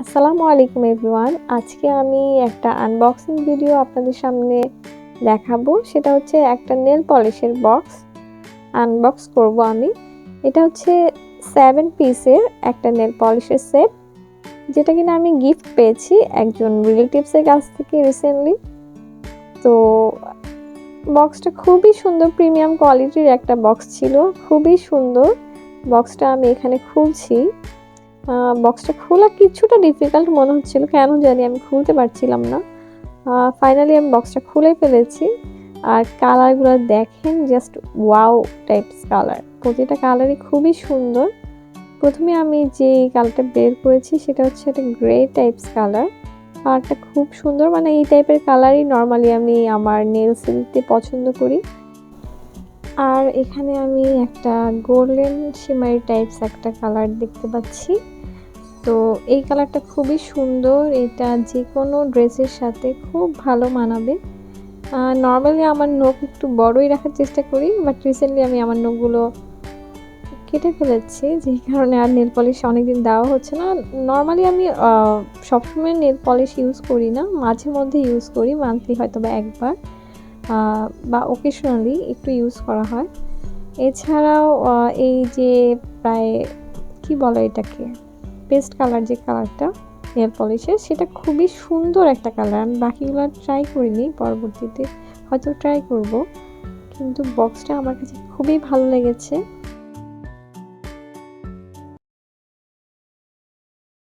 আসসালামু আলাইকুম এভরিওয়ান। আজকে আমি একটা আনবক্সিং ভিডিও আপনাদের সামনে দেখাবো। সেটা হচ্ছে একটা নেল পলিশের বক্স আনবক্স করব আমি। এটা হচ্ছে 7 পিসের একটা নেল পলিশের সেট, যেটা কিনা আমি গিফট পেয়েছি একজন রিলেটিভসের কাছ থেকে রিসেন্টলি। তো বক্সটা খুবই সুন্দর, প্রিমিয়াম কোয়ালিটির একটা বক্স ছিল, খুবই সুন্দর। বক্সটা আমি এখানে খুলছি। বক্সটা খোলা কিছুটা ডিফিকাল্ট মনে হচ্ছিল, কেন জানি আমি খুলতে পারছিলাম না। ফাইনালি আমি বক্সটা খুলে ফেলেছি। আর কালারগুলো দেখেন, জাস্ট ওয়াও টাইপস কালার, প্রতিটা কালারই খুবই সুন্দর। প্রথমে আমি যে কালারটা বের করেছি সেটা হচ্ছে একটা গ্রে টাইপস কালারটা খুব সুন্দর, মানে এই টাইপের কালারই নর্মালি আমি আমার নেলসে দিতে পছন্দ করি। আর এখানে আমি একটা গোল্ডেন শিমারি টাইপস একটা কালার দেখতে পাচ্ছি। তো এই কালারটা খুবই সুন্দর, এটা যে কোনো ড্রেসের সাথে খুব ভালো মানাবে। নর্মালি আমার নখ একটু বড়ই রাখার চেষ্টা করি, বাট রিসেন্টলি আমি আমার নখগুলো কেটে ফেলেছি, যে কারণে আর নেল পলিশ অনেকদিন দেওয়া হচ্ছে না। নর্মালি আমি সবসময় নেল পলিশ ইউজ করি না, মাঝে মধ্যে ইউজ করি, মান্থলি হয়তো বা একবার বা ওকেশনালি একটু ইউজ করা হয়। এছাড়াও এই যে প্রায় কি বলে এটাকে, পেস্ট কালার যে কালারটা নেল পলিশের, সেটা খুবই সুন্দর একটা কালার। আমি বাকিগুলো ট্রাই করিনি, পরবর্তীতে হয়তো ট্রাই করব, কিন্তু বক্সটা আমার কাছে খুবই ভালো লেগেছে।